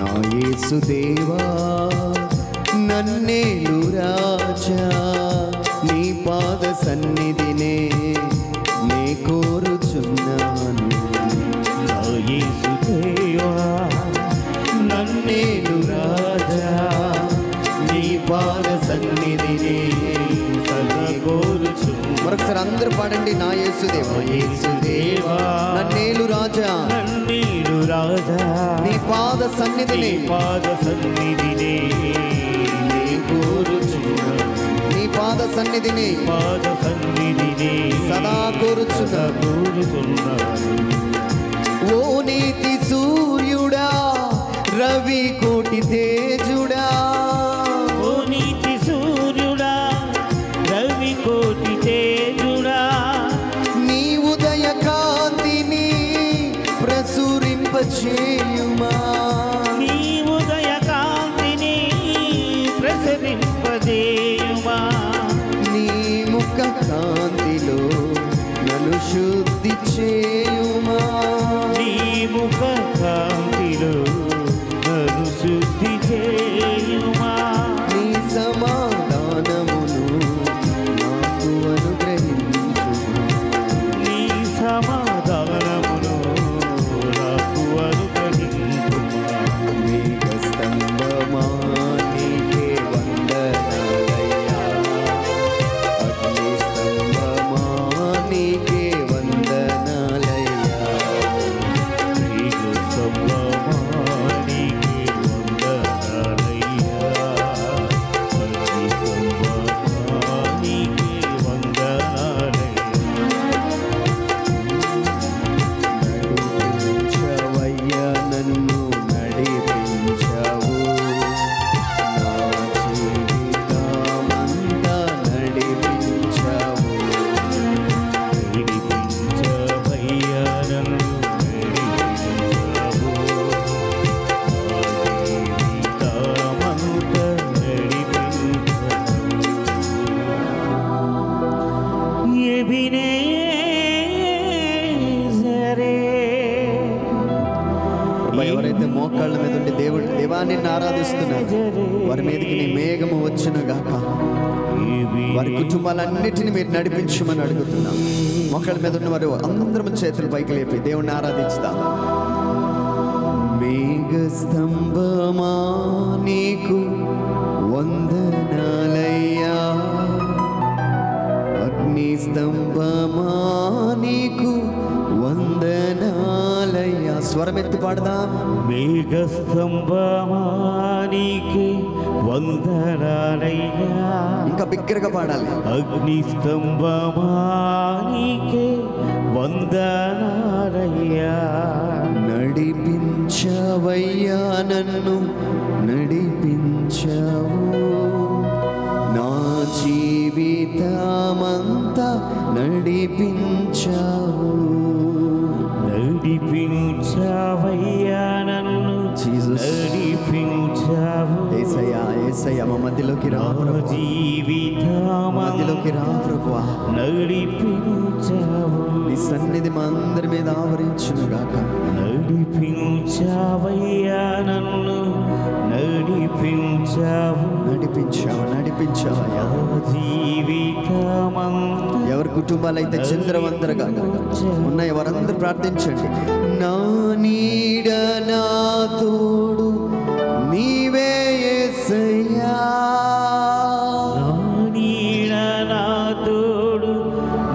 నా యేసుదేవా నన్నేలు రాజా నీ పాద సన్నిధినే నే కోరుచున్నాను. నా యేసుదేవా నన్నేలు రాజా నీ పాద సన్నిధినే కోరుచున్నాను. మరొకసారి అందరూ పాడండి. నా యేసుదేవా యేసుదేవా నన్నేలు రాజా నన్నేలు రాజా నీ పాద సన్నిధిని పాద సన్నిధినే కోరుచున్నాను. నీ పాద సన్నిధిని పాద సన్నిధినే సదా కోరుచున్నాను. ఓ నీతి సూర్యుడా రవి కోటి తేజుడా ఓ నీతి సూర్యుడా రవి కోటి తేజుడా నీ ఉదయ కాంతిని ప్రసురింపచేయుమా నీ ఉదయ కాంతిని ప్రసరింపజేయుమా నీ ముఖ కాంతిలో నన్ను శుద్ధి చేయుమా నీ ముఖ కాంతిలో నన్ను శుద్ధి చేయుమా నీ సమాధానమును నాకు అనుగ్రహించుమా నీ సమాధానమును నాకు అనుగ్రహించుమా మేఘస్తంభమా నీకే వందనాలయ్యా అగ్నిస్తంభమా నీకే వందనాలయ్యా మేఘస్తంభమా నీకే వందనాలయ్యా అగ్నిస్తంభమా నీకే వందనాలయ్యా నడిపించవయ్యా నన్ను నడిపించవు నా జీవితమంతా నడిపించవు నడిపించవయ్యా నన్ను నడిపించవు నా జీవితమంతా నడిపించవు ఎబినేజరే ఎవరైతే మోకాళ్ళ మీద ఉండి దేవాన్ని ఆరాధిస్తున్నారు వారి మీదకి నీ మేఘము వచ్చును గాక. వారి కుటుంబాలన్నిటిని మీరు నడిపించమని అడుగుతున్నాం. మోకాళ్ళ మీద ఉన్న వారు అందరం చేతులు పైకి లేపి దేవుణ్ణి ఆరాధిస్తాం. మేఘస్తంభమా నీకు వందనాలయ్యా అగ్నిస్తంభమా నీకు వందనాలయ్యా. స్వరమెత్తి పాడదాం. మేఘస్తంభమా నీకే వందనాలయ్యా ఇంకా బిగ్గరగా పాడాలి. అగ్నిస్తంభమా నీకే వందనాలయ్యా నడిపించవయ్యా నన్ను నడిపించవు నా జీవితమంతా నడిపించవు నడిపించవయ్యా నన్ను జీసస్. నడిపించవు యేసయ్యా యేసయ్యా మా మధ్యలోకి రా ప్రభువా. మధ్యలోకి రా ప్రభువా. నడిపించవు నీ సన్నిధి మా అందరి మీద ఆవరించును గాక. నడిపించవయ్యా నన్ను నడిపించవు నడిపించావయ్యా. జీవితమంతా ఎవరి కుటుంబాలైతే చంద్రవందరగా ఉన్నాయి వారందరూ ప్రార్థించండి. నా నీడ నా తోడు నీవే యేసయ్యా నా నీడ నా తోడు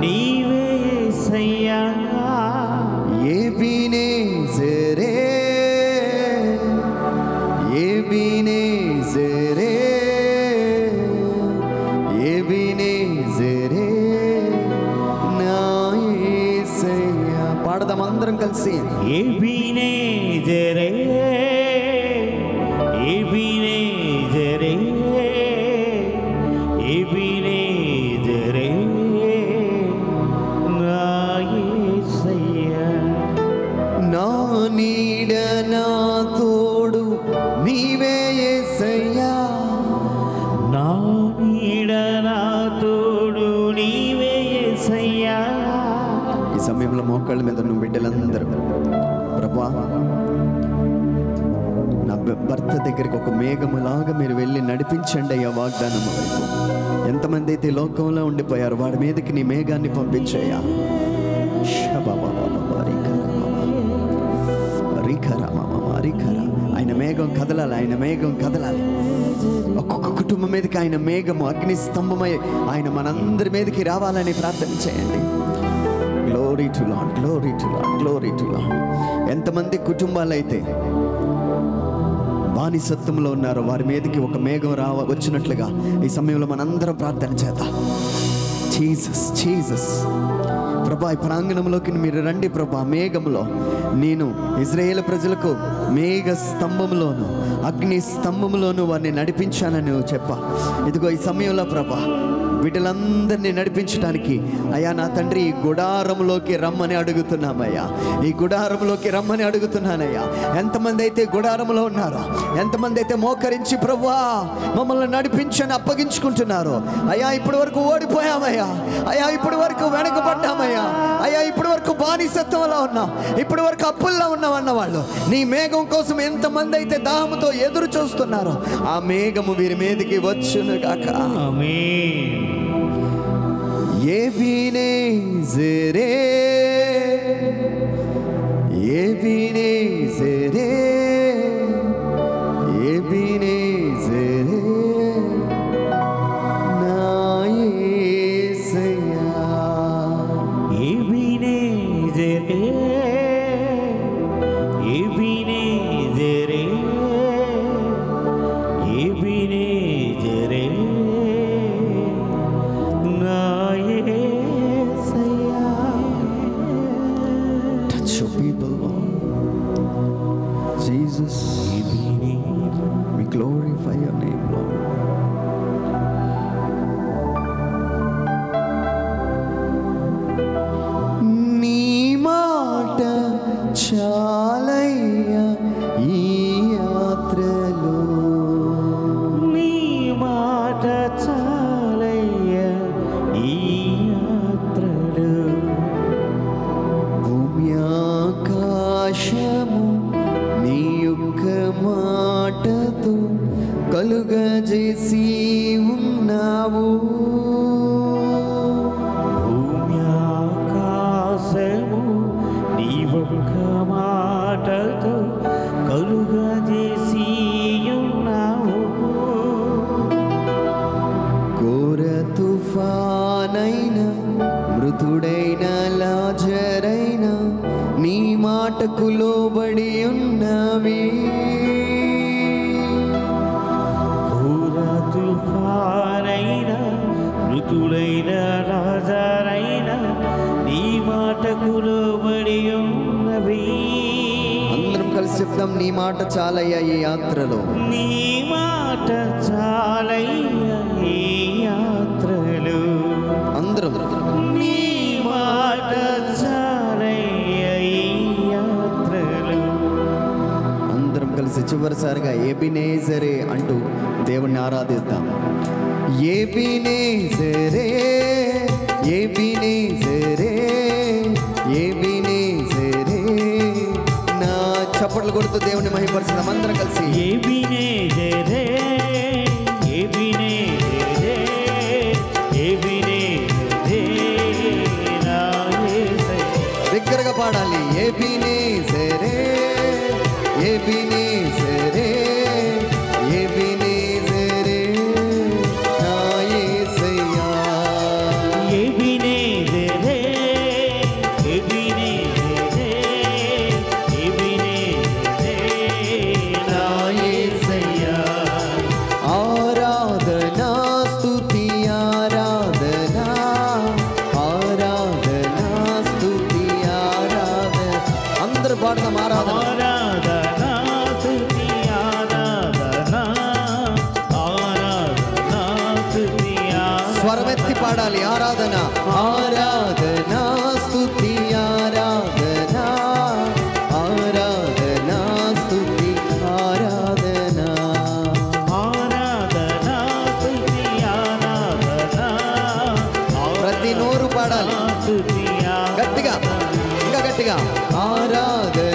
నీవే యేసయ్యా ఎబినేజరే ఎబినేజరే ఎబినేజరే నా యేసయ్యా. పాడదాం అందరం కలిసి. ఎబినేజరే ఎబినేజరే ఎబినేజరే నా యేసయ్యా నా నీడ నా తోడు నీవే యేసయ్యా. నా నీడ నా తోడు నీవే యేసయ్యా ఈ సమయంలో మోకాళ్ళ మీద ఉన్న బిడ్డలందరూ ప్రభు నా భర్త దగ్గరికి ఒక మేఘములాగా మీరు వెళ్ళి నడిపించండి అయ్యా వాగ్దానం వైపు. ఎంతమంది అయితే లోకంలో ఉండిపోయారు వాడి మీదకి నీ మేఘాన్ని పంపించయ్యా. ఆయన మేఘం కదలాలి, ఆయన మేఘం కదలాలి. ఒక్కొక్క కుటుంబం మీదకి ఆయన మేఘము అగ్ని స్తంభమై ఆయన మనందరి మీదకి రావాలని ప్రార్థన చేయండి. Glory to lord, glory to lord, glory to lord. ఎంతమంది కుటుంబాలు అయితే బానిసత్వంలో ఉన్నారో వారి మీదకి ఒక మేఘం వచ్చినట్లుగా ఈ సమయంలో మనందరం ప్రార్థన చేద్దాం. Jesus, Jesus. ప్రభా, ఈ ప్రాంగణంలోకి మీరు రండి ప్రభా. మేఘంలో నేను ఇజ్రాయేలు ప్రజలకు మేఘ స్తంభంలోను అగ్ని స్తంభంలోను వారిని నడిపించానని నువ్వు చెప్పా. ఇదిగో ఈ సమయంలో ప్రభా వీటిలందరినీ నడిపించడానికి అయ్యా నా తండ్రి ఈ గుడారంలోకి రమ్మని అడుగుతున్నామయ్యా. ఈ గుడారంలోకి రమ్మని అడుగుతున్నానయ్యా. ఎంతమంది అయితే గుడారంలో ఉన్నారో, ఎంతమంది అయితే మోకరించి ప్రభువా మమ్మల్ని నడిపించని అప్పగించుకుంటున్నారో, అయ్యా ఇప్పటి వరకు ఓడిపోయామయ్యా, అయ్యా ఇప్పటి వరకు వెనకబడ్డామయ్యా, అయ్యా ఇప్పటి వరకు బానిసత్వంలో ఉన్నాం, ఇప్పటి వరకు అప్పుల్లో ఉన్నామన్న వాళ్ళు నీ మేఘం కోసం ఎంతమంది అయితే దాహముతో ఎదురు చూస్తున్నారో ఆ మేఘము వీరి మీదకి వచ్చును గాక. ఆమేన్. ఎబినేజరే, ఎబినేజరే, ఎబినేజరే నా యేసయ్యా. ఎబినేజరే, ఎబినేజరే, ఎబినేజరే నా యేసయ్యా. Touch your people, Lord. Jesus, we glorify your name, Lord. నీ మాట చాలయ్యా ఈ యాత్రలో, నీ మాట చాలయ్యా ఈ యాత్రలో. భూమి ఆకాశము నీ యొక్క మాటతో కలుగజేసి ఉన్నావు. భూమి ఆకాశము నీ ఒక్క మాటతో కలుగజేసి ఉన్నావు. ఘోర తుఫానైన మృతుడైన లాజరైన నీ మాటకు లోబడి ఉన్నవి. ఘోర తుఫానైన మృతుడైన లాజరైన నీ మాటకు లోబడి ఉన్నవి. అందరం కలిసి చెప్తాం, నీ మాట చాలయ్యా ఈ యాత్రలో. నీ మాట చాలయ్యా ఈ యాత్రలో. అందరం నీ మాట చాలయ్యా ఈ యాత్రలో. అందరం కలిసి చివరిసారిగా ఎబినేజరే అంటూ దేవుణ్ణి ఆరాధిద్దాం. ఎబినేజరే, ఎబినేజరే, ఎబినేజరే నా. చప్పట్లు కొడుతూ దేవుని మహిమపరుచుదాం అందరం కలిసి. ఎబినేజరే, ఎబినేజరే, ఎబినేజరే నా యేసయ్యా. దగ్గరగా పాడాలి. ఎబినేజరే, ఎబినేజరే, ఎబినేజరే నా యేసయ్యా. ఎబినేజరే, ఎబినేజరే, ఎబినేజరే నా యేసయ్యా. ఆరాధనా స్తుతి ఆరాధనా, ఆరాధనా స్తుతి ఆరాధన. అందరూ పాడదాం ఆరాధన. ఆరాధనా స్తుతి ఆరాధనా, ఆరాధనా స్తుతి ఆరాధనా. స్వరమెత్తి పాడాలి. ఆరాధన, ఆరాధనా స్తుతి ఆరాధనా, ఆరాధనా స్తుతి ఆరాధనా. ఆరాధనా స్తుతి ఆరాధనా, ప్రతి నోరు పాడాలి స్తుతి గట్టిగా, ఇంకా గట్టిగా. ఆరాధన